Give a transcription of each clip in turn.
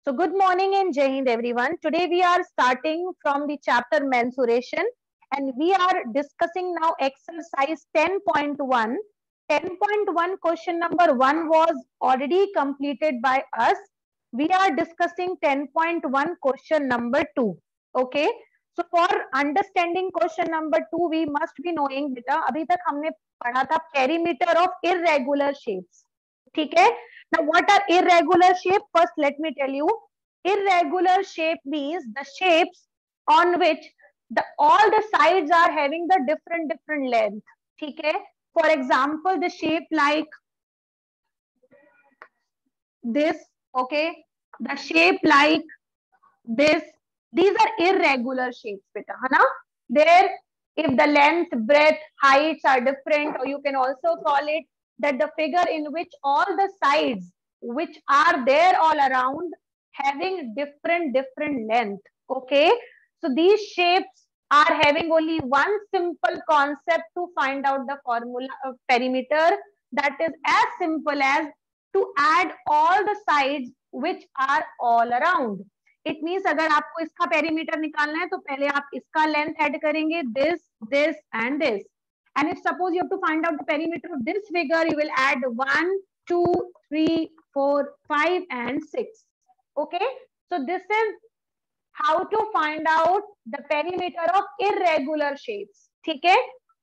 So good morning and Jai Hind everyone. Today we are starting from the chapter mensuration and we are discussing now exercise 10.1. 10.1 question number 1 was already completed by us. We are discussing 10.1 question number 2. Okay. So for understanding question number 2 we must be knowing beta अभी तक हमने पढ़ा था perimeter of irregular shapes. ठीक है. Now, what are irregular shape? First, let me tell you. Irregular shape means the shapes on which all the sides are having the different length. ठीक है? For example, the shape like this. Okay, the shape like this. These are irregular shapes, beta. है ना? There, if the length, breadth, heights are different, or you can also call it that the figure in which all the sides which are there all around having different length. Okay, so these shapes are having only one simple concept to find out the formula of perimeter, that is as simple as to add all the sides which are all around. It means अगर आपको इसका perimeter निकालना है तो पहले आप इसका length add करेंगे, this and this. And if suppose you have to find out the perimeter of this figure, you will add 1, 2, 3, 4, 5 and 6. Okay, so this is how to find out the perimeter of irregular shapes. ठीक है?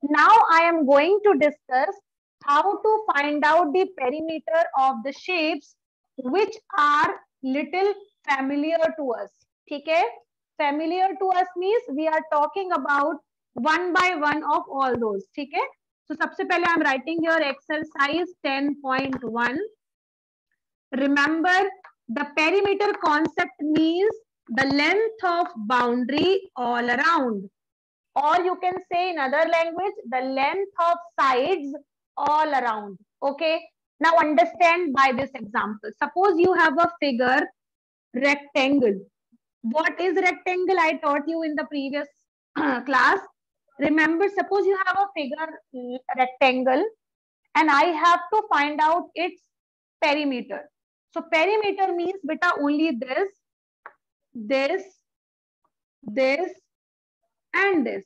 Now I am going to discuss how to find out the perimeter of the shapes which are little familiar to us. ठीक है? Familiar to us means we are talking about one by one of all those. ठीक है? So सबसे पहले I am writing here exercise 10.1. Remember, the perimeter concept means the length of boundary all around, or you can say in other language the length of sides all around. Okay, now understand by this example. Suppose you have a figure rectangle. What is rectangle? I taught you in the previous class. Remember, suppose you have a figure rectangle and I have to find out its perimeter. So perimeter means beta only this and this.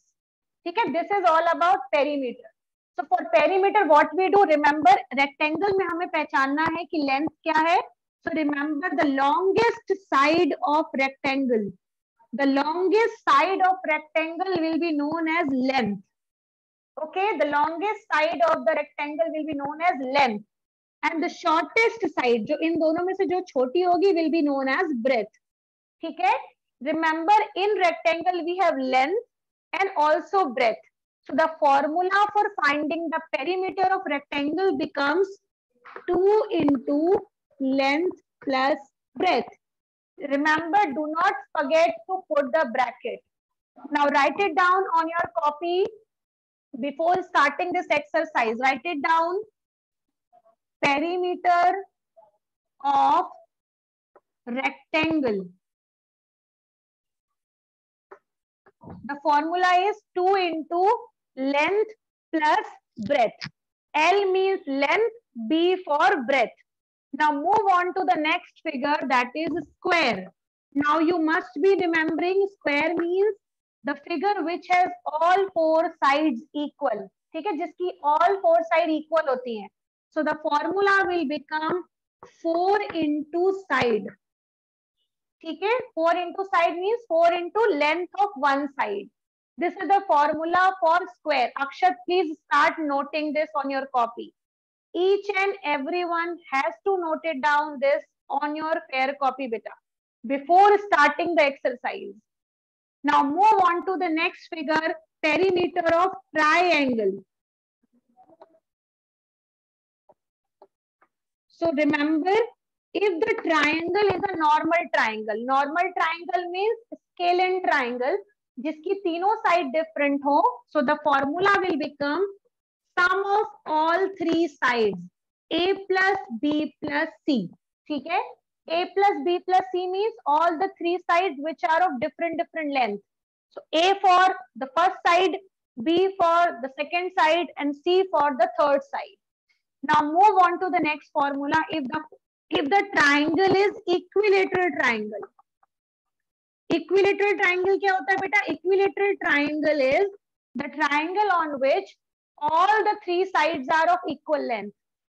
Okay, this is all about perimeter. So for perimeter, what we do, remember rectangle में हमें पहचानना है कि length क्या है. So remember the longest side of rectangle. The longest side of rectangle will be known as length. Okay, the longest side of the rectangle will be known as length. And the shortest side, जो इन दोनों में से जो छोटी होगी, will be known as breadth. ठीक है? Remember, in rectangle we have length and also breadth. So the formula for finding the perimeter of rectangle becomes 2 into length plus breadth. Remember, do not forget to put the bracket. Now write it down on your copy before starting this exercise. Write it down. Perimeter of rectangle. The formula is 2 into length plus breadth. L means length, B for breadth. Now move on to the next figure, that is square. Now you must be remembering square means the figure which has all four sides equal. ठीक है, जिसकी all four sides equal होती हैं. So the formula will become 4 into side. ठीक है, 4 into side means 4 into length of one side. This is the formula for square. Akshat, please start noting this on your copy. Each and everyone has to note it down this on your fair copy beta before starting the exercise. Now move on to the next figure, perimeter of triangle. So remember, if the triangle is a normal triangle means scalene triangle, जिसकी तीनों side different हो, so the formula will become sum of all three sides, A plus B plus C. ठीक है? A plus B plus C means all the three sides which are of different length. So A for the first side, B for the second side, and C for the third side. Now move on to the next formula. If the if the triangle is equilateral triangle. Equilateral triangle क्या होता है बेटा? Equilateral triangle is the triangle on which all the three sides are of equal length.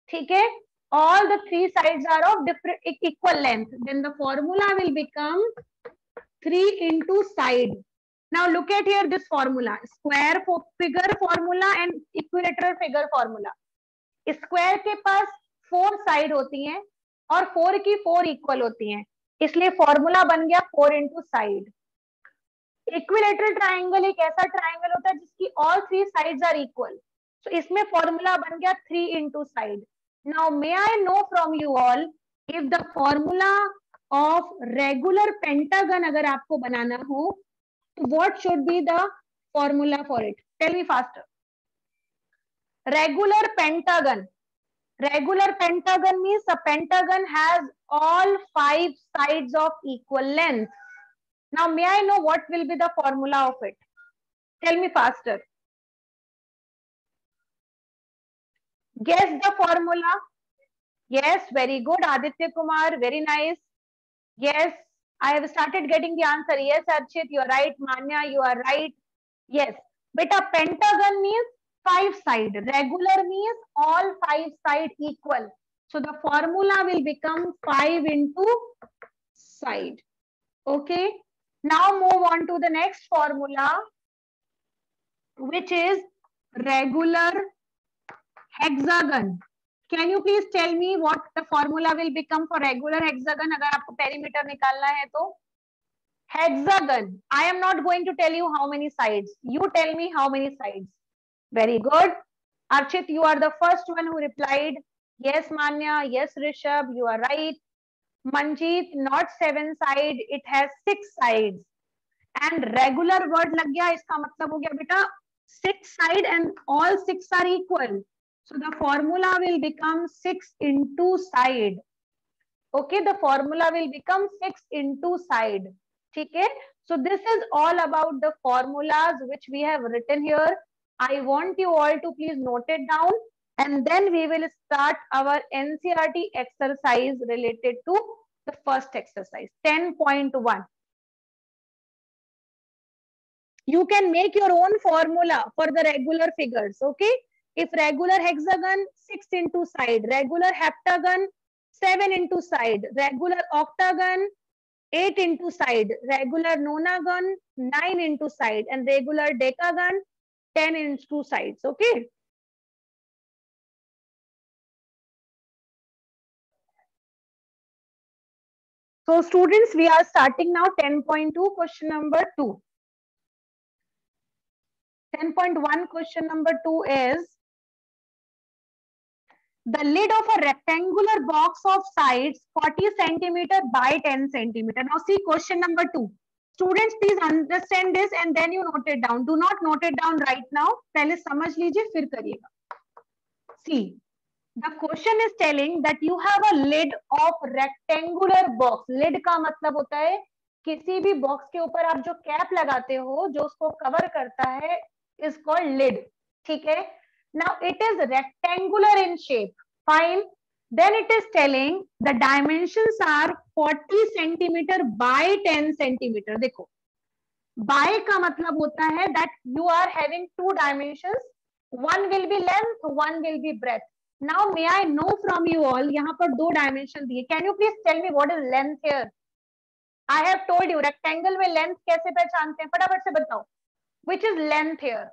ठीक है? All the three sides are of different equal length. Then the formula will become 3 into side. Now look at here this formula: square figure formula and equilateral figure formula. Square के पास 4 side होती हैं और 4 की 4 equal होती हैं, इसलिए formula बन गया 4 इंटू साइड. इक्विलेटरल ट्राइंगल एक ऐसा ट्राइंगल होता है जिसकी ऑल 3 साइड्स आर इक्वल, तो इसमें फॉर्मूला बन गया 3 into side. Now may I know from you all if the formula of regular pentagon अगर आपको बनाना हो तो what should be the formula for it? Tell me faster. Regular pentagon. Regular pentagon means a pentagon has all 5 sides of equal length. Now, may I know what will be the formula of it? Tell me faster. Guess the formula. Yes, very good. Aditya Kumar, very nice. Yes, I have started getting the answer. Yes, Archit, you are right. Manya, you are right. Yes, but a pentagon means 5 side. Regular means all 5 side equal. So the formula will become 5 into side. Okay. Now move on to the next formula, which is regular hexagon. Can you please tell me what the formula will become for regular hexagon? अगर आपको perimeter निकालना है तो hexagon. I am not going to tell you how many sides. You tell me how many sides. Very good. Archit, you are the first one who replied. Yes, Manya. Yes, Rishabh, you are right. Manjeet, not 7 side, it has 6 sides. And regular word लग गया, इसका मतलब हो गया बेटा 6 side and all 6 are equal. So the formula will become 6 into side. Okay, the formula will become 6 into side. ठीक है? So this is all about the formulas which we have written here. I want you all to please note it down, and then we will start our NCERT exercise related to the first exercise, 10.1. You can make your own formula for the regular figures, okay? If regular hexagon, 6 into side, regular heptagon, 7 into side, regular octagon, 8 into side, regular nonagon, 9 into side, and regular decagon, 10 into sides. Okay. So students, we are starting now 10.2 question number 2. 10.1 question number 2 is the lid of a rectangular box of sides 40 centimeter by 10 centimeter. Now see question number 2. Students, please understand this and then you note it down. Do not note it down right now. पहले समझ लीजिए फिर करिएगा. See, the question is telling that you have a lid of rectangular box. Lid का मतलब होता है किसी भी बॉक्स के ऊपर आप जो कैप लगाते हो, जो उसको कवर करता है, is called lid. ठीक है? Now it is rectangular in shape. Fine. Then it is telling the dimensions are 40 centimeter by 10 centimeter. देखो, by का मतलब होता है that you are having 2 dimensions. One will be length, one will be breadth. Now may I know from you all, यहाँ पर 2 dimension दिए. Can you please tell me what is length here? I have told you rectangle में length कैसे पहचानते हैं? फटाफट से बताओ. Which is length here?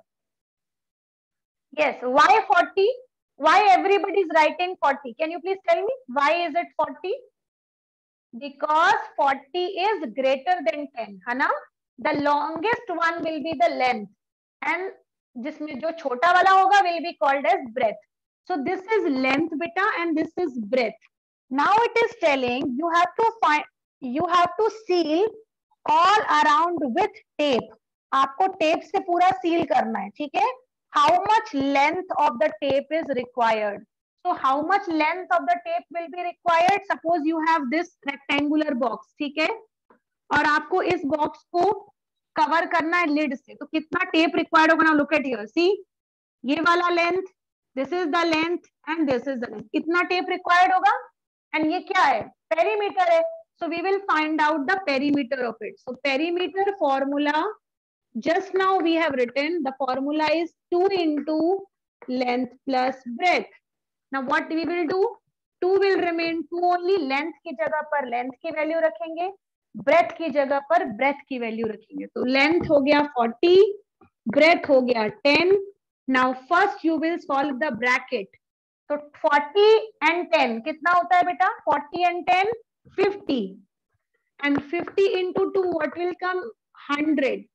Yes. Why 40? Why everybody is writing 40? Can you please tell me why is it 40? Because 40 is greater than 10, है ना? The longest one will be the length, and जिसमें जो छोटा वाला होगा will be called as breadth. So this is length, beta, and this is breadth. Now it is telling you have to seal all around with tape. आपको tape से पूरा seal करना है, ठीक है? How much length of the tape is required? So how much length of the tape will be required? Suppose you have this rectangular box, ठीक है? और आपको इस बॉक्स को कवर करना है लिड से, तो कितना टेप रिक्वायर्ड होगा? Now look at here. See, ये वाला length, this is the length and this is the length. कितना टेप रिक्वायर्ड होगा? एंड ये क्या है, पेरीमीटर है. So we will find out the perimeter of it. So perimeter formula, just now we have written the formula is 2 into length plus breadth. Now what we will do, 2 will remain 2 only, length की जगह पर length की value रखेंगे, breadth की जगह पर breadth की value रखेंगे. तो length हो गया 40, breadth हो गया 10. Now first you will solve the bracket. तो 40 and 10 कितना होता है बेटा, 40 and 10 50. And 50 into 2, what will come, 100.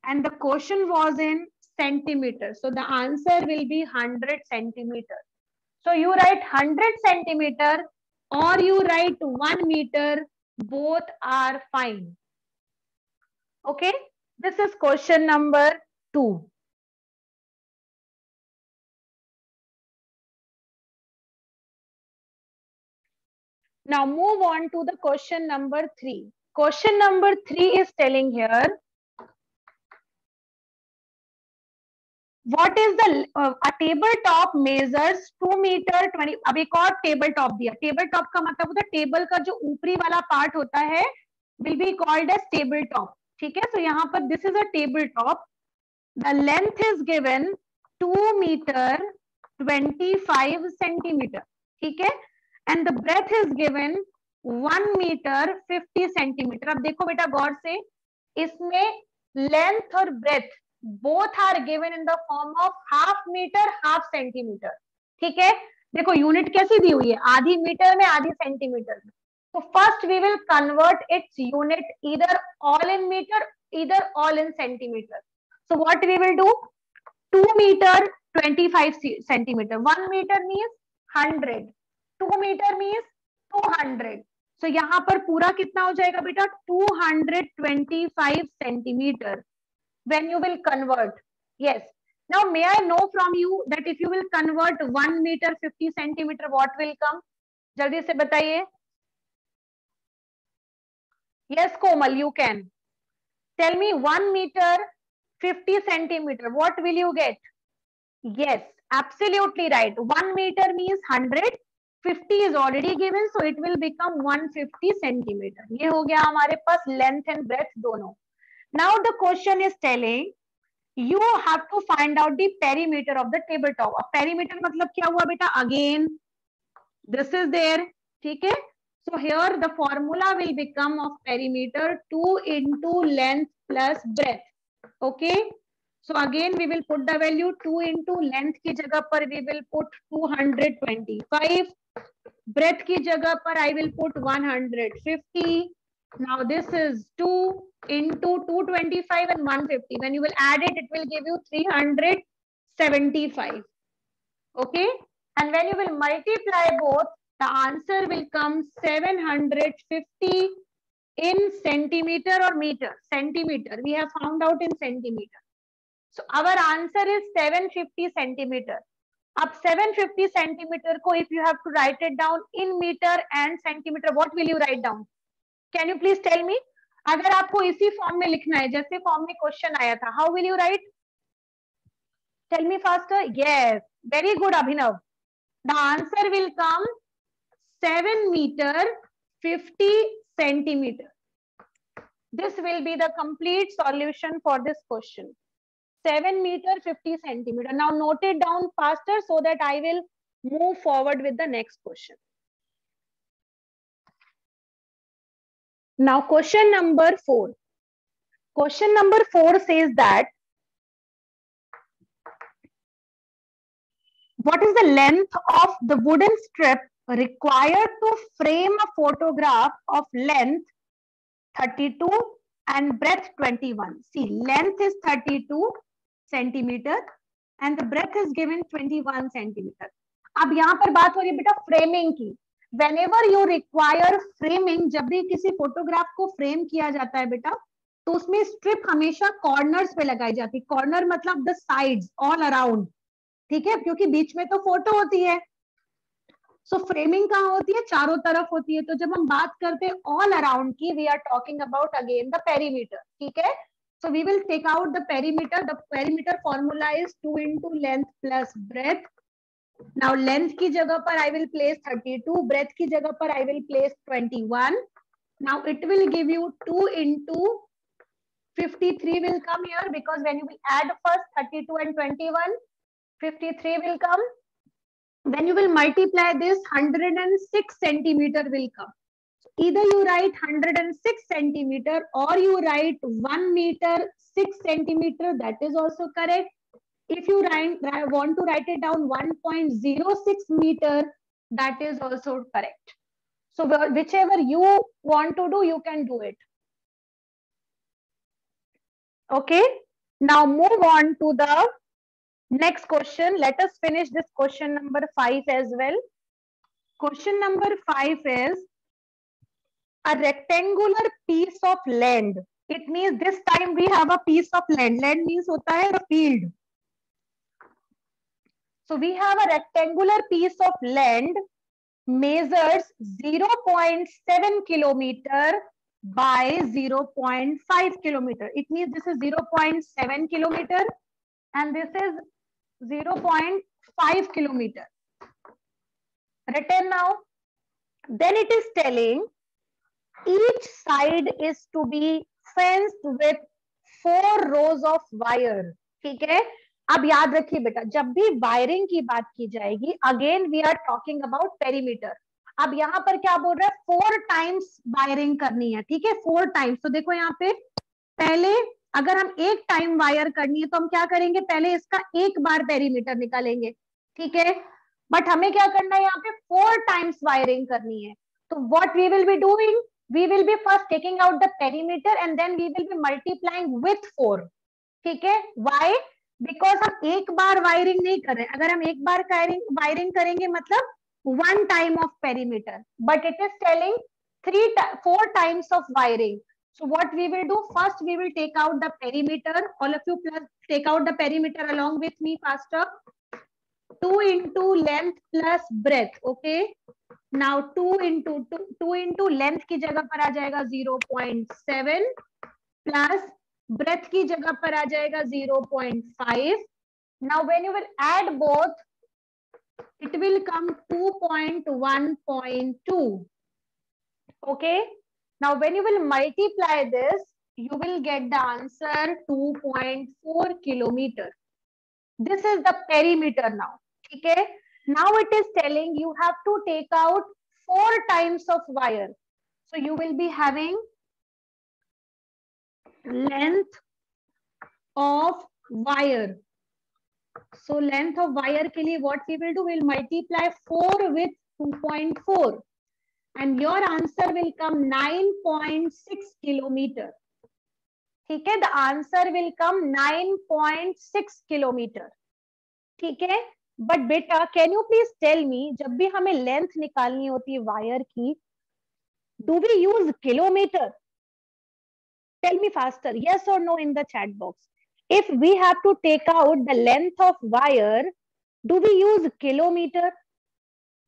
And the question was in centimeter. So the answer will be 100 centimeter. So you write 100 centimeter or you write 1 meter. Both are fine. Okay. This is question number 2. Now move on to the question number 3. Question number 3 is telling here, what is the a tabletop measures 2 meter 20. अब एक और table top दिया. Table top का मतलब होता है table का जो ऊपरी वाला पार्ट होता है will be called as table top. ठीक है. तो यहाँ पर this is a table top. The length is given 2 meter 25 centimeter. ठीक है. And the breadth is given 1 meter 50 centimeter. अब देखो बेटा गौर से, इसमें लेंथ और breath both are given in the form of half meter half centimeter. ठीक है. देखो यूनिट कैसी दी हुई है, आधी मीटर में आधी सेंटीमीटर में. तो first we will convert its unit either all in metre either all in centimetre. So what we will do, 2 meter 25 centimeter, 1 meter means 100, 2 meter means 200. So यहाँ पर पूरा कितना हो जाएगा बेटा, 225 centimeter when you will convert. Yes. Now may I know from you that if you will convert 1 meter 50 centimeter, what will come? जल्दी से बताइए. Yes Komal, you can. Tell me 1 meter 50 centimeter, what will you get? Yes, absolutely right. 1 meter means 100, 50 is already given, so it will become 150 centimeter. ये हो गया हमारे पास length and breadth दोनों. Now the question is telling you have to find out the perimeter of the tabletop. अब perimeter मतलब क्या हुआ बेटा, again this is there. ठीक है. So here the formula will become of perimeter 2 into length plus breadth. Okay. So again we will put the value 2 into length की जगह पर we will put 225, breadth की जगह पर I will put 150. Now this is 2 into 225 and 150. When you will add it, it will give you 375. Okay. And when you will multiply both, the answer will come 750 in centimeter or meter. Centimeter. We have found out in centimeter. So our answer is 750 centimeter. अब 750 centimeter को if you have to write it down in meter and centimeter, what will you write down? Can you please tell me? अगर आपको इसी form में लिखना है जैसे form में क्वेश्चन आया था, how will you write? Tell me faster. Yes, very good Abhinav. The answer will come 7 meter 50 centimeter. This will be the complete solution for this question. 7 meter 50 centimeter. Now note it down faster so that I will move forward with the next question. Now question number 4. Question number 4 says that what is the length of the wooden strip required to frame a photograph of length 32 and breadth 21. See, length is 32 centimeter and the breadth is given 21 centimeter. अब यहाँ पर बात हो रही है बेटा framing की. Whenever you require framing, जब भी किसी फोटोग्राफ को फ्रेम किया जाता है बेटा, तो उसमें स्ट्रिप हमेशा कॉर्नर्स पे लगाई जाती है. कॉर्नर मतलब द साइड्स, ऑल अराउंड. ठीक है, क्योंकि बीच में तो फोटो होती है. सो फ्रेमिंग कहाँ होती है, चारों तरफ होती है. तो जब हम बात करते हैं ऑल अराउंड की, we are talking about again the perimeter. ठीक है. So we will take out the perimeter. The perimeter formula is 2 into length plus breadth. Now length की जगह पर आई विल प्लेस 32, ब्रेथ की जगह पर I will place 21. Now it will give you 2 into 53 will come here, because when you will add first 32 and 21, 53 will come. When you will multiply this, 106 centimeter will come. Either you write 106 centimeter or you write 1 meter 6 centimeter, that is also correct. If you want to write it down 1.06 meter, that is also correct. So whichever you want to do, you can do it. Okay, now move on to the next question. Let us finish this question number 5 as well. Question number 5 is a rectangular piece of land. It means this time we have a piece of land. Land means hota hai a field. So we have a rectangular piece of land measures 0.7 kilometer by 0.5 kilometer. It means this is 0.7 kilometer and this is 0.5 kilometer. Written now. Then it is telling each side is to be fenced with 4 rows of wire. ठीक है, अब याद रखिए बेटा, जब भी wiring की बात की जाएगी, again we are talking about perimeter. अब यहाँ पर क्या बोल रहा है, 4 टाइम्स वायरिंग करनी है. ठीक है, 4 टाइम्स. तो देखो यहाँ पे पहले अगर हम एक टाइम वायर करनी है तो हम क्या करेंगे, पहले इसका एक बार पेरीमीटर निकालेंगे. ठीक है, बट हमें क्या करना है, यहाँ पे 4 टाइम्स वायरिंग करनी है. तो what we will be doing, we will be first taking out the perimeter and then we will be multiplying with 4. ठीक है, why? Because हम एक बार वायरिंग नहीं कर रहे. अगर हम एक बार वायरिंग करेंगे मतलब 1 time of perimeter, but it is telling 4 times of wiring. So what we will do, first we will take out the perimeter. All of you plus take out the perimeter along with me faster. 2 into length plus breadth. Okay, now 2 into length की जगह पर आ जाएगा 0.7 plus breadth की जगह पर आ जाएगा 0.5. now when you will add both, it will come 2.1.2. okay, now when you will multiply this, you will get the answer 2.4 kilometer. This is the perimeter now. Okay, now it is telling you have to take out 4 times of wire. So you will be having length of wire. So length of wire के लिए what we will do, we'll multiply 4 with 2.4 and your answer will come 9.6 kilometer. ठीक है, the answer will come 9.6 kilometer. ठीक है, but बेटा can you please tell me, जब भी हमें लेंथ निकालनी होती है वायर की, do we use kilometre? Tell me faster, yes और no in the chat box. If we have to take out the length of wire, do we use kilometre?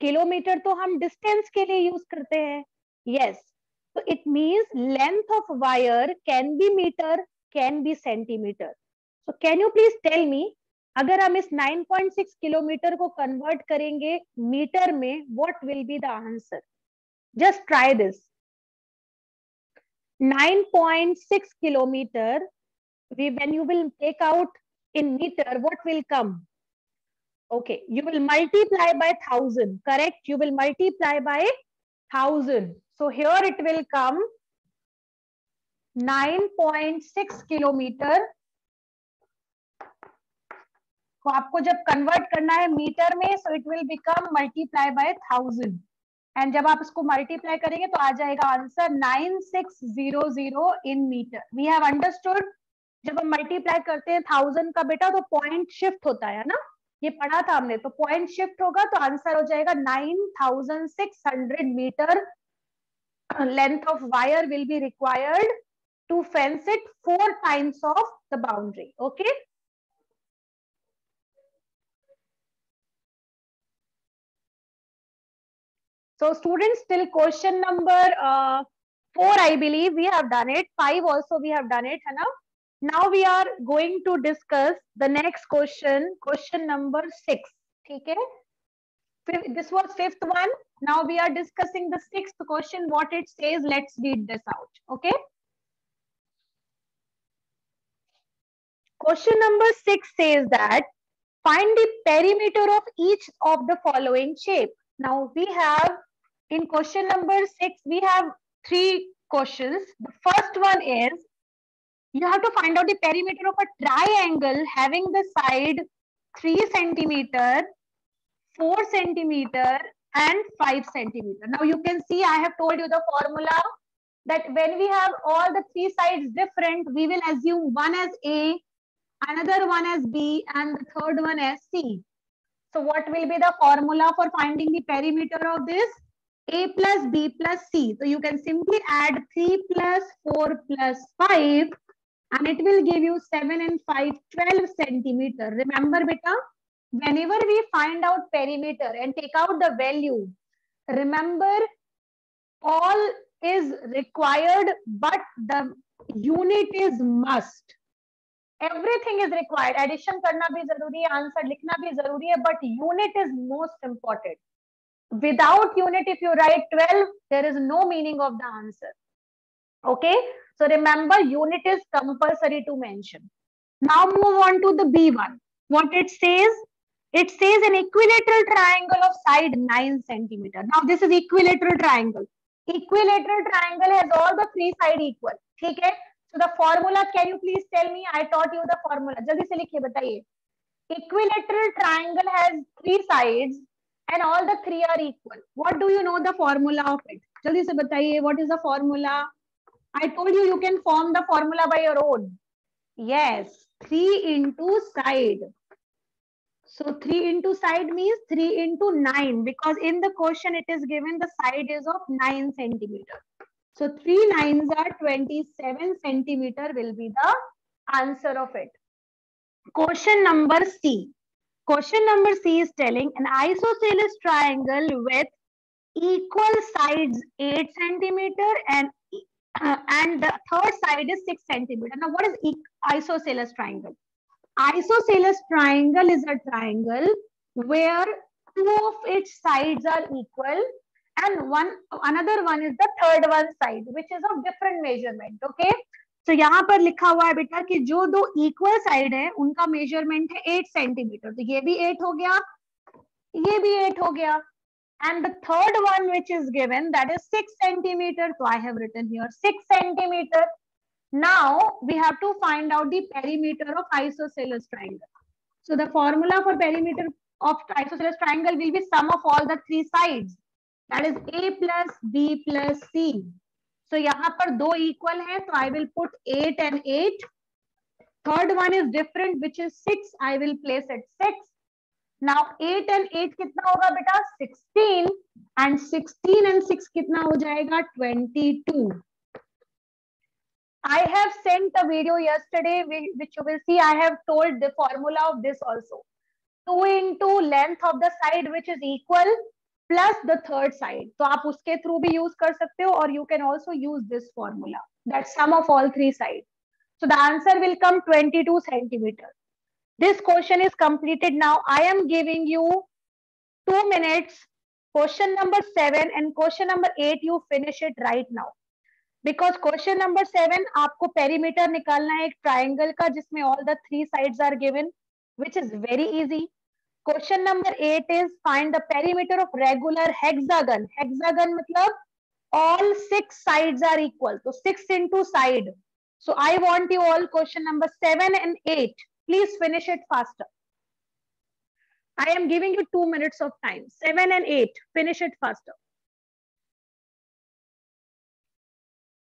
Kilometre तो हम डिस्टेंस के लिए use करते हैं. Yes, तो it means length of wire can be meter, can be centimeter. So can you please tell me, अगर हम इस 9.6 किलोमीटर को कन्वर्ट करेंगे मीटर में, what will be the answer? Just try this. 9.6 kilometre, when you will take out in meter, what will come? Okay, you will multiply by 1000. Correct, you will multiply by 1000. So here it will come 9.6 kilometer को आपको जब convert करना है meter में, so it will become multiply by 1000 and जब आप इसको multiply करेंगे तो आ जाएगा answer 9600 in meter. We have understood. जब हम मल्टीप्लाई करते हैं 1000 का बेटा तो पॉइंट शिफ्ट होता है ना, ये पढ़ा था हमने. तो पॉइंट शिफ्ट होगा तो आंसर हो जाएगा 9600 meter. Length of wire will be required to fence it 4 times of the boundary. Okay, so students, till question number 4 I believe we have done it. 5 also we have done it, है ना. Now we are going to discuss the next question, question number 6. ठीक है, This was fifth one. Now we are discussing the sixth question. What it says, let's read this out. Okay. Question number 6 says that find the perimeter of each of the following shape. Now we have in question number 6, we have 3 questions. The first one is you have to find out the perimeter of a triangle having the side 3 centimeter, 4 centimeter and 5 centimeter. Now you can see I have told you the formula that when we have all the 3 sides different, we will assume one as A, another one as B and the third one as C. So what will be the formula for finding the perimeter of this? A plus B plus C. So you can simply add 3 plus 4 plus 5 and it will give you 7 and 5, 12 centimeter. Remember beta, whenever we find out perimeter and take out the value, remember all is required but the unit is must. Everything is required. Addition करना भी जरूरी है, answer लिखना भी जरूरी है, but unit is most important. Without unit, if you write 12, there is no meaning of the answer. Okay, so remember unit is compulsory to mention. Now move on to the B one. What it says? It says an equilateral triangle of side 9 centimeter. Now this is equilateral triangle. Equilateral triangle has all the 3 sides equal. ठीक है? So the formula, can you please tell me? I taught you the formula. जल्दी से लिखिए बताइए. Equilateral triangle has 3 sides and all the 3 are equal. What do you know the formula of it? जल्दी से बताइए. What is the formula? I told you can form the formula by your own. Yes, 3 into side. So 3 into side means 3 into 9 because in the question it is given the side is of 9 centimeter. So 3 9s are 27 centimeter will be the answer of it. Question number C. Question number C is telling an isosceles triangle with equal sides 8 centimeter and the third side is 6 centimeter. Now what is isosceles triangle? Isosceles triangle is a triangle where 2 of its sides are equal and another one is the third one side which is of different measurement. Okay, so यहाँ पर लिखा हुआ है बेटा कि जो दो equal side है उनका मेजरमेंट है 8 सेंटीमीटर. तो ये भी 8 हो गया, ये भी 8 हो गया. And the third one which is given that is 6 centimeter. So I have written here 6 centimeter. Now we have to find out the perimeter of isosceles triangle. So the formula for perimeter of isosceles triangle will be sum of all the 3 sides. That is A plus B plus C. So यहाँ पर 2 equal है, so I will put 8 and 8. Third one is different which is 6. I will place it 6. Now 8 and 8 कितना होगा बेटा? 16 and 16 and 6 कितना हो जाएगा? 22. I have sent a video yesterday which you will see. I have told the formula of this also. 2 into length of the side which is equal plus the third side. तो आप उसके through भी use कर सकते हो और you can also use this formula. That's sum of all 3 sides. So the answer will come 22 centimeter. This question is completed now. I am giving you 2 minutes. Question number 7 and question number 8 you finish it right now. Because question number 7 आपको perimeter निकालना है एक triangle का जिसमें all the 3 sides are given, which is very easy. Question number 8 is find the perimeter of regular hexagon. Hexagon मतलब all 6 sides are equal. So 6 into side. So I want you all question number 7 and 8. Please finish it faster. I am giving you 2 minutes of time. 7 and 8. Finish it faster.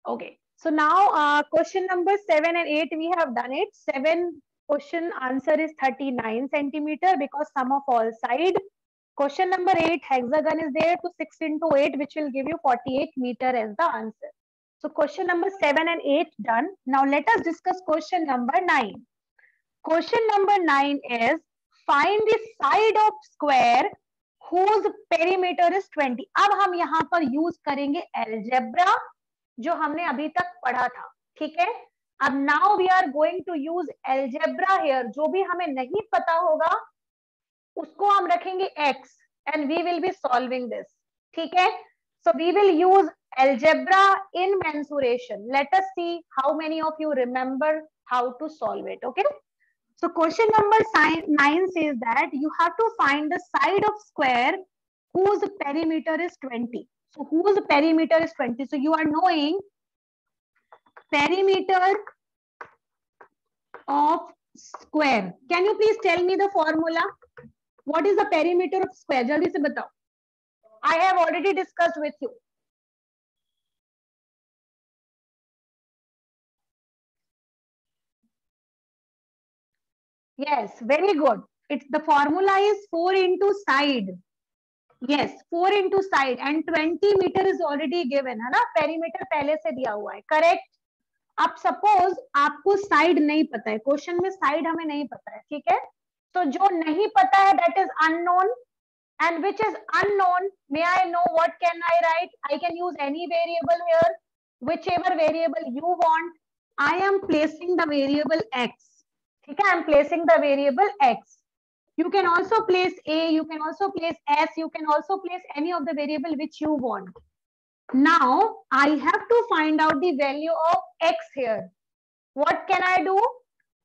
Okay. So now question number 7 and 8 we have done it. 7 question answer is 39 centimeter because sum of all side. Question number 8 hexagon is there, to 6 into 8 which will give you 48 meter as the answer. So question number 7 and 8 done. Now let us discuss question number 9. Question number 9 is find the side of square whose perimeter is 20. अब हम यहाँ पर use करेंगे algebra जो हमने अभी तक पढ़ा था. ठीक है, अब now we are going to use algebra here. जो भी हमें नहीं पता होगा उसको हम रखेंगे x. and we will be solving this. ठीक है? So we will use algebra in mensuration. Let us see how many of you remember how to solve it. Okay? So question number 9 says that you have to find the side of square whose perimeter is 20. So whose perimeter is 20? So you are knowing perimeter of square. Can you please tell me the formula? What is the perimeter of square? जल्दी से बताओ. I have already discussed with you. Yes, very good. It's the formula is 4 into side. Yes, 4 into side and 20 meter is already given है ना. Perimeter पहले से दिया हुआ है. Correct. अब सपोज आपको साइड नहीं पता है, क्वेश्चन में साइड हमें नहीं पता है, ठीक है? तो जो नहीं पता है that is unknown, and which is unknown, may I know what can I write? I can use any variable here, whichever variable you want. I am placing the variable x. ठीक है? I am placing the variable x. You can also place a, you can also place s, you can also place any of the variable which you want. Now I have to find out the value of x here. What can I do?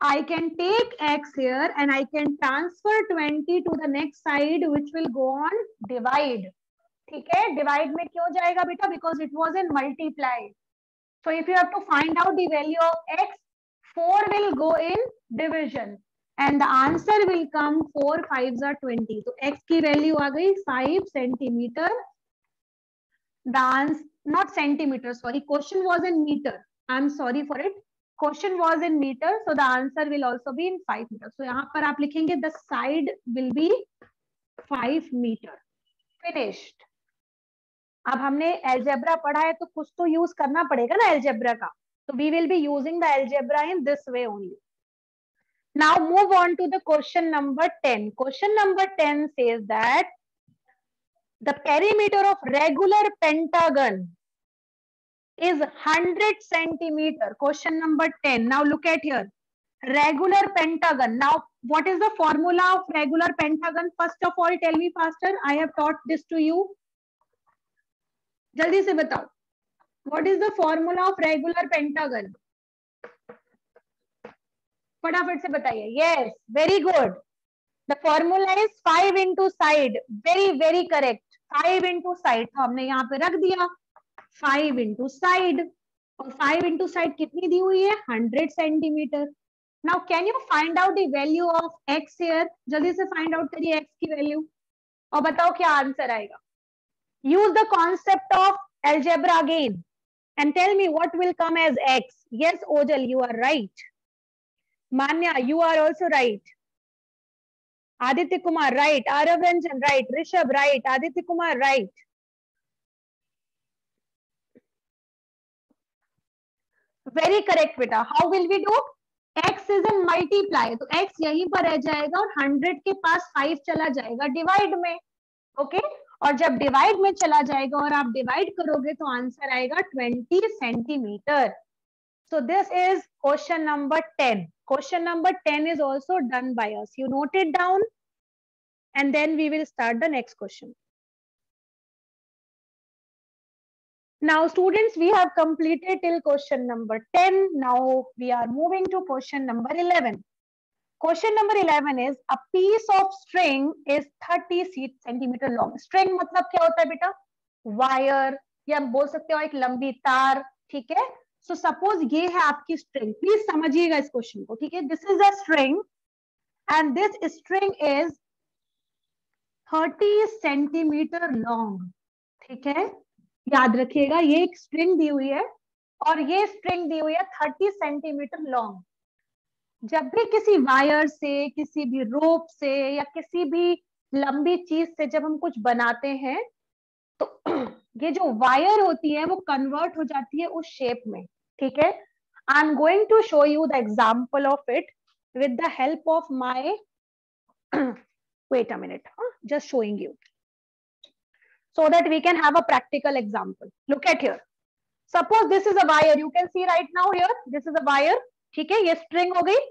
I can take x here and I can transfer 20 to the next side, which will go on divide. ठीक है? Divide में क्यों जाएगा बेटा? Because it was in multiply. So if you have to find out the value of x, 4 will go in division and the answer will come 4 5s are 20. So x की value आ गई 5 centimeter. The answer, not centimeter, sorry, question was in meter. I'm sorry for it. Question was in meter, so the answer will also be in 5 meters. So यहाँ पर आप लिखेंगे the side will be 5 meter. Finished. अब हमने algebra पढ़ा है तो कुछ तो यूज करना पड़ेगा ना algebra का. So we will be using the algebra in this way only. Now move on to the question number 10. Question number 10 says that the perimeter of regular pentagon is 100 centimeter. Question number 10. Now look at here. Regular pentagon. Now what is the formula of regular pentagon? First of all, tell me faster. I have taught this to you. जल्दी से बताओ. What is the formula of regular pentagon? फटाफट से बताइए. Yes, very good. The formula is 5 into side. Very very correct. 5 into side. तो हमने यहाँ पे रख दिया 5 into side. और 5 into side कितनी दी हुई है? 100 centimeter. Now can you find out the value of x here? जल्दी से find out करिए x की value और बताओ क्या आंसर आएगा. Use the concept of algebra again and tell me what will come as x. Yes, Ojal, you are right. Manya, you are also right. Aditya Kumar, right. Arav Ranjan, right. Rishabh, right. Aditya Kumar, right. Very correct, beta. How will we do? X is in multiply, तो x यहीं पर रह जाएगा और 100 के पास 5 चला जाएगा divide में. ओके और जब डिवाइड में चला जाएगा और आप डिवाइड करोगे तो आंसर आएगा 20 centimetre. So this is question number 10. Question number 10 is also done by us. You note it down and then we will start the next question. Now students, we have completed till question number 10. Now we are moving to question number 11. Question number 11 is a piece of string is 30 centimeter long. String मतलब क्या होता है बेटा? Wire या बोल सकते हो एक लंबी तार. ठीक है? So suppose ये है आपकी string. Please समझिएगा इस question को. ठीक है? This is a string and this string is 30 centimeter long. ठीक है? याद रखिएगा ये एक स्ट्रिंग दी हुई है और ये स्ट्रिंग दी हुई है 30 सेंटीमीटर लॉन्ग. जब भी किसी वायर से, किसी भी रोप से या किसी भी लंबी चीज से जब हम कुछ बनाते हैं तो ये जो वायर होती है वो कन्वर्ट हो जाती है उस शेप में. ठीक है? I am going to show you the example of it with the help of my wait a minute, just showing you so that we can have a practical example. Look at here. Suppose this is a wire. You can see right now here. This is a wire. ठीक है? ये string हो गई.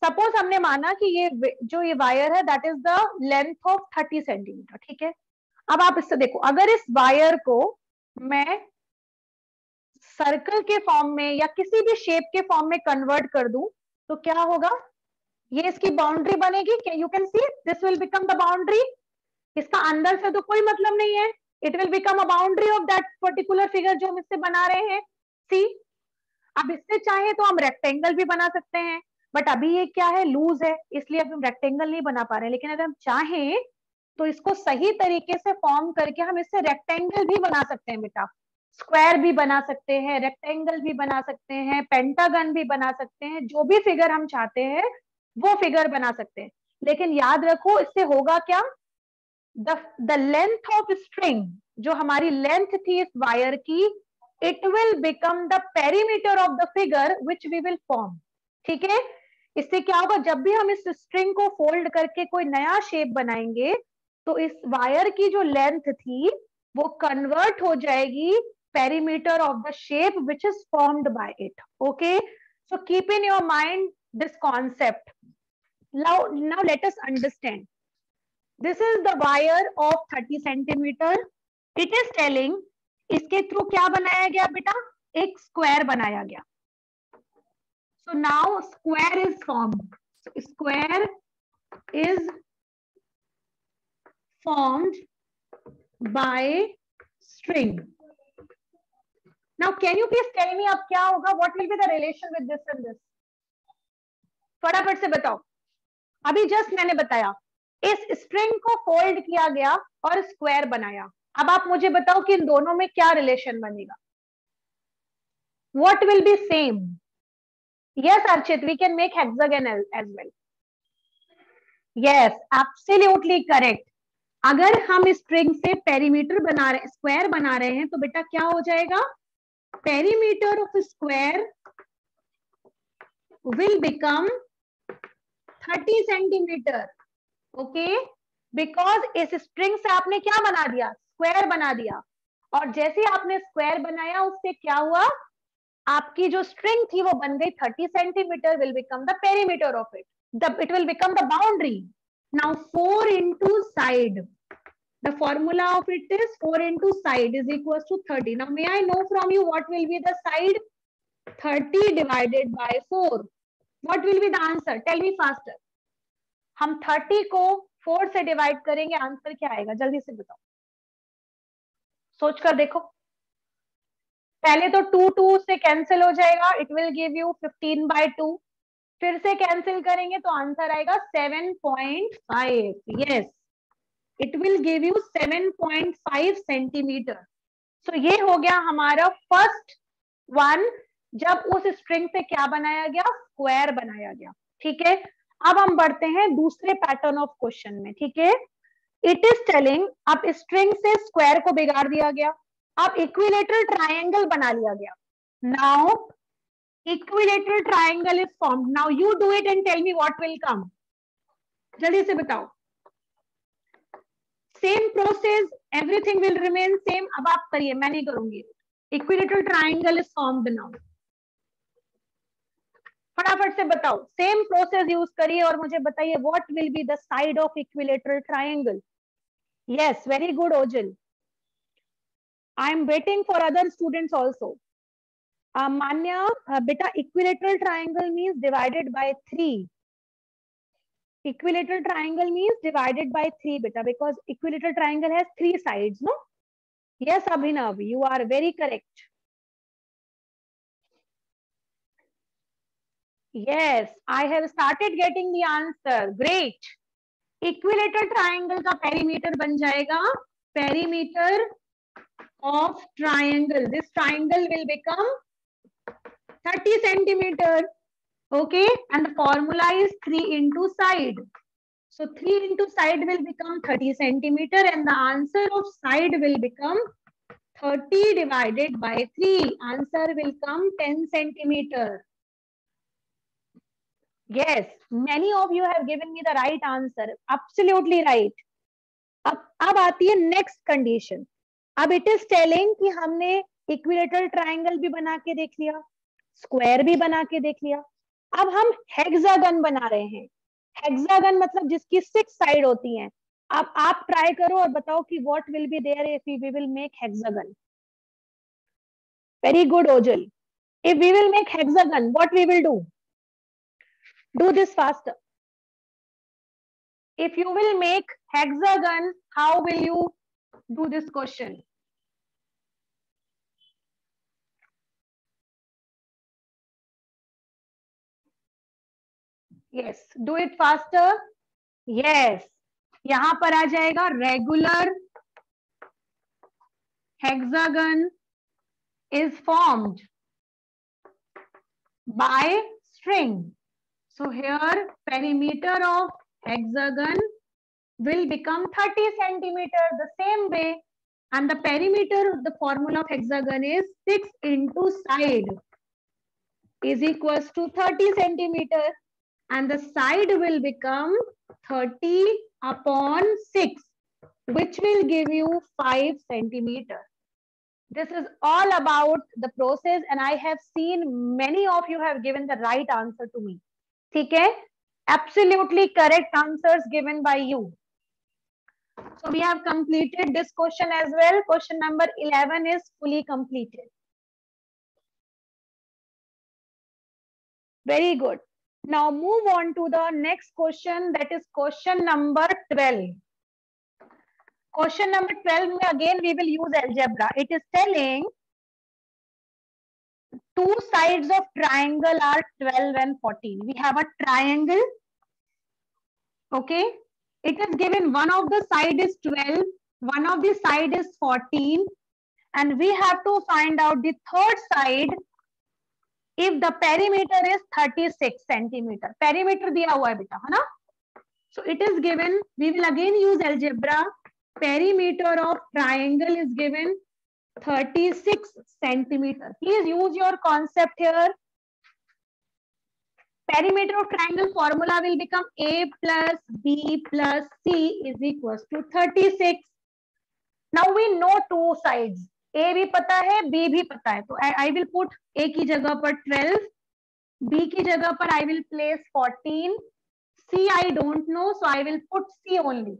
Suppose हमने माना कि ये जो ये वायर है that is the length of 30 centimetre, ठीक है। अब आप इससे देखो, अगर इस वायर को मैं सर्कल के फॉर्म में या किसी भी शेप के फॉर्म में कन्वर्ट कर दूं तो क्या होगा, ये इसकी बाउंड्री बनेगी। You can see this will become the boundary. इसका अंदर से तो कोई मतलब नहीं है, it will become a boundary of that particular figure जो हम इससे बना रहे हैं। सी, अब इससे चाहे तो हम रेक्टेंगल भी बना सकते हैं, बट अभी ये क्या है, लूज है, इसलिए अब हम रेक्टेंगल नहीं बना पा रहे हैं। लेकिन अगर हम चाहें तो इसको सही तरीके से फॉर्म करके हम इससे रेक्टेंगल भी बना सकते हैं बेटा, स्क्वायर भी बना सकते हैं, रेक्टेंगल भी बना सकते हैं, पेंटागन भी बना सकते हैं, जो भी फिगर हम चाहते हैं वो फिगर बना सकते हैं। लेकिन याद रखो इससे होगा क्या, द लेंथ ऑफ स्ट्रिंग, जो हमारी लेंथ थी इस वायर की, it will become the perimeter of the figure which we will form. ठीक है, इससे क्या होगा, जब भी हम इस स्ट्रिंग को फोल्ड करके कोई नया शेप बनाएंगे तो इस वायर की जो लेंथ थी वो कन्वर्ट हो जाएगी perimeter of the shape which is formed by it. Okay, so keep in your mind this concept. now let us understand, this is the wire of 30 centimeter, it is telling इसके through क्या बनाया गया बेटा, एक square बनाया गया। so now square is formed, so square is formed by string. now can you please tell me अब क्या होगा, what will be the relation with this and this, फटाफट से बताओ। अभी जस्ट मैंने बताया इस स्ट्रिंग को फोल्ड किया गया और स्क्वायर बनाया। अब आप मुझे बताओ कि इन दोनों में क्या रिलेशन बनेगा, what will be same. Yes Archit, we can make hexagon as well. Yes, absolutely correct. अगर हम स्ट्रिंग से पेरीमीटर बना रहे, स्क्वायर बना रहे हैं तो बेटा क्या हो जाएगा, perimeter of square will become 30 centimetre. Okay, because इस स्ट्रिंग से आपने क्या बना दिया, स्क्वायर बना दिया, और जैसे आपने स्क्वायर बनाया उससे क्या हुआ, आपकी जो स्ट्रिंग थी वो बन गई 30 centimetre, will become the perimeter of it, it will become the boundary. Now 4 into side, the formula of it is 4 into side is equals to 30. now may I know from you what will be the side, 30 divided by 4, what will be the answer, tell me faster। हम 30 को 4 से divide करेंगे, answer क्या आएगा, जल्दी से बताओ, सोच कर देखो। पहले तो 2 से कैंसिल हो जाएगा, इट विल गिव यू 15/2, फिर से कैंसिल करेंगे तो आंसर आएगा 7.5। Yes, it will give you 7.5 centimetre. So ये हो गया हमारा फर्स्ट वन, जब उस स्ट्रिंग से क्या बनाया गया, स्क्वायर बनाया गया। ठीक है, अब हम बढ़ते हैं दूसरे पैटर्न ऑफ क्वेश्चन में। ठीक है, इट इज टेलिंग, अब स्ट्रिंग से स्क्वायर को बिगाड़ दिया गया, अब इक्विलेटरल ट्रायंगल बना लिया गया। Now equilateral triangle is formed, now you do it and tell me what will come, जल्दी से बताओ। Same process, everything will remain same. अब आप करिए, मैं नहीं करूंगी। Equilateral triangle is formed now, फटाफट से बताओ, सेम प्रोसेस यूज करिए और मुझे बताइए what will be the side of equilateral triangle. Yes, very good Ojal, I am waiting for other students also. Manya बेटा, equilateral triangle means divided by 3, equilateral triangle means divided by 3 beta, because equilateral triangle has 3 sides, no? Yes Abhinav, you are very correct. Yes, I have started getting the answer, great। equilateral triangle का perimeter बन जाएगा, perimeter of triangle, this triangle will become 30 centimeter। okay, and the formula is 3 into side, so 3 into side will become 30 centimeter, and the answer of side will become 30 divided by 3, answer will come 10 centimeter। yes, many of you have given me the right answer, absolutely right। अब आती है next condition. अब it is telling कि हमने equilateral triangle भी बना के देख लिया, स्क्वायर भी बना के देख लिया, अब हम हेक्सागन बना रहे हैं। हेक्सागन मतलब जिसकी 6 साइड होती हैं। अब आप ट्राई करो और बताओ कि what will be there if we will make hexagon. Very good Ojal. If we will make hexagon what we will do this faster. If you will make hexagon, how will you do this question? Yes, do it faster. Yes, यहां पर आ जाएगा regular hexagon is formed by string. So here perimeter of hexagon will become 30 centimeter the same way, and the perimeter, the formula of hexagon is 6 into side is equals to 30 centimeter, and the side will become 30 upon 6, which will give you 5 centimeter. This is all about the process, and I have seen many of you have given the right answer to me. Okay, absolutely correct answers given by you. So we have completed this question as well. Question number 11 is fully completed. Very good. Now move on to the next question, that is question number 12. Question number 12, again we will use algebra. It is telling two sides of triangle are 12 and 14. We have a triangle. Okay. It is given one of the side is 12, one of the side is 14, and we have to find out the third side if the perimeter is 36 centimeter. Perimeter दिया हुआ है बेटा, है ना? So it is given, we will again use algebra. Perimeter of triangle is given 36 centimeter. Please use your concept here. Perimeter of triangle formula will become A plus B plus C is equals to 36. Now we know two sides. A भी पता है, B भी पता है. तो I will put A की जगह पर 12, B की जगह पर I will place 14. C I don't know, so I will put C only.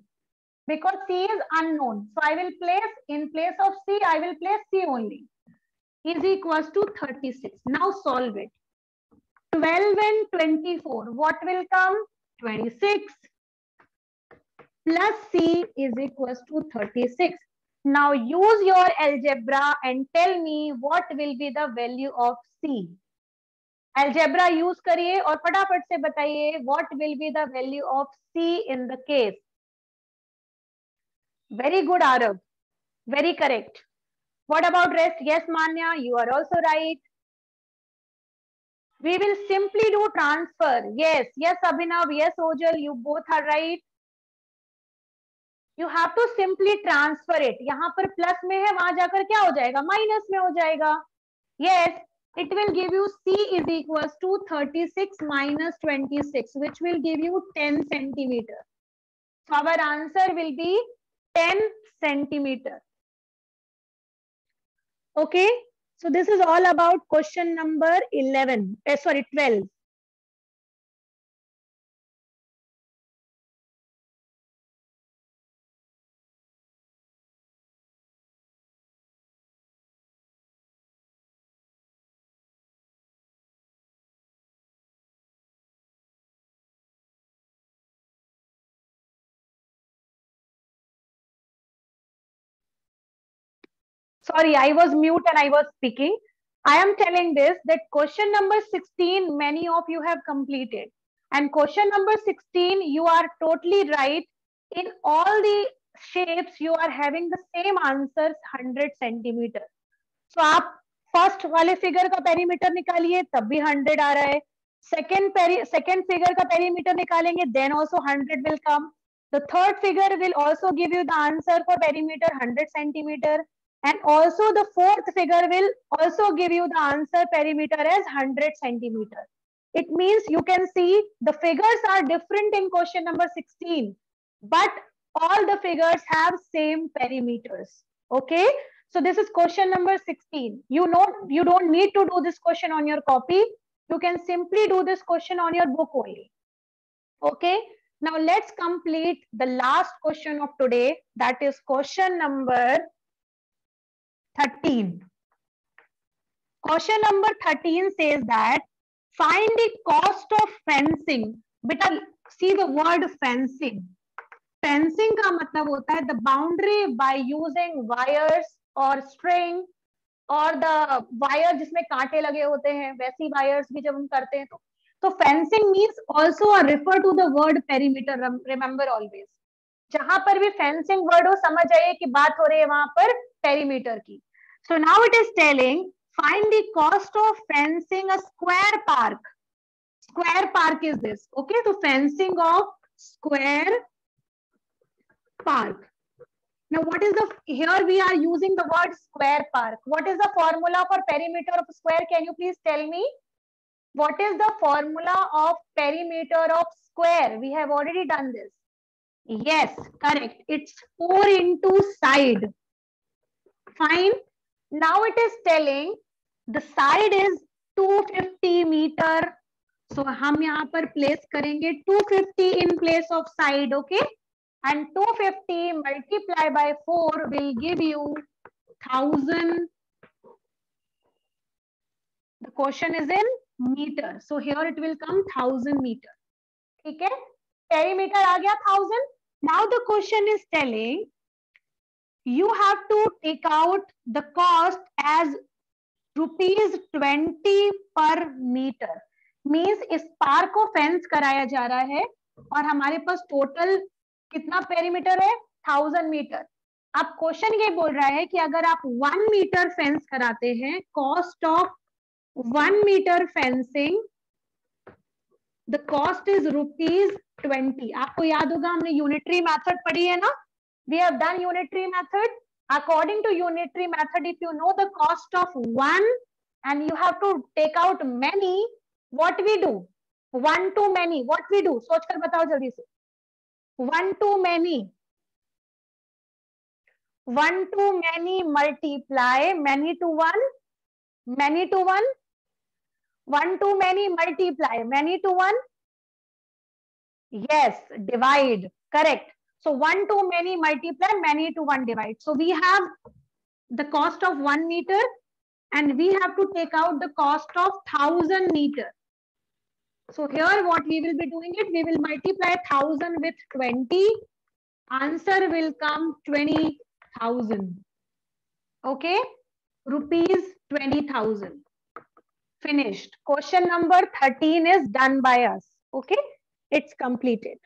Because C is unknown. So I will place, in place of C, I will place C only. Is equals to 36. Now solve it. 12 and 24. What will come? 26. Plus C is equals to 36. Now use your algebra and tell me what will be the value of C. Algebra use करिए और फटाफट से बताइए what will be the value of C in the case. Very good, Arav. Very correct. What about rest? Yes, Manya, you are also right. We will simply do transfer. Yes, yes, Abhinav, yes, Ojal, you both are right. You have to simply transfer it. यहाँ पर plus में है, वहां जाकर क्या हो जाएगा? Minus में हो जाएगा. Yes, it will give you C is equals to 36 minus 26, which will give you 10 centimeter. So our answer will be 10 centimeter. Okay. So this is all about question number 11. Sorry, 12. Sorry, I was mute and I was speaking. I am telling this that question number 16, many of you have completed. And question number 16, you are totally right. In all the shapes, you are having the same answers, 100 centimeter. So आप first वाले figure का perimeter निकालिए, तब भी 100 आ रहा है. Second figure का perimeter निकालेंगे, then also 100 will come. The third figure will also give you the answer for perimeter 100 centimeter. And also the fourth figure will also give you the answer perimeter as 100 centimeter. It means you can see the figures are different in question number 16, but all the figures have same perimeters. Okay. So this is question number 16. You know, you don't need to do this question on your copy. You can simply do this question on your book only. Okay. Now let's complete the last question of today. That is question number 13. Question number 13 says that find the cost of fencing. Beta, see the word fencing. Fencing का मतलब होता है the boundary by using wires or string और the wire जिसमें कांटे लगे होते हैं, वैसी wires भी जब हम करते हैं तो fencing means also refer to the word perimeter. Remember always. जहां पर भी fencing word हो समझ जाइए कि बात हो रही है वहां पर perimeter की. So now it is telling find the cost of fencing a square park. Square park is this. Okay, so fencing of square park. Now what is the, here we are using the word square park. What is the formula for perimeter of square? Can you please tell me? What is the formula of perimeter of square? We have already done this. Yes, correct. It's 4 into side. Fine. Now it is telling the side is 250 meter. So हम यहाँ पर place करेंगे 250 in place of side, okay? And 250 multiply by 4 will give you 1000. The question is in meter. So here it will come 1000 meter. ठीक है? Perimeter आ गया 1000. Now the question is telling you have to take out the cost as ₹20 per meter. Means इस park को fence कराया जा रहा है और हमारे पास टोटल कितना पेरीमीटर है 1000 मीटर. अब क्वेश्चन ये बोल रहा है कि अगर आप 1 मीटर फेंस कराते हैं, cost of 1 meter fencing the cost is ₹20. आपको याद होगा हमने यूनिटरी मेथड पढ़ी है ना. We have done unitary method. According to unitary method, if you know the cost of one and you have to take out many, what we do? One to many, what we do? सोच कर बताओ जल्दी से. One to many. One to many multiply many to one. Many to one. One to many multiply many to one. Yes, divide. Correct. So 1 to many multiply, many to 1 divide. So we have the cost of 1 meter and we have to take out the cost of 1000 meter. So here what we will be doing it, we will multiply 1000 with 20. Answer will come 20,000. Okay, ₹20,000. Finished. Question number 13 is done by us. Okay, it's completed.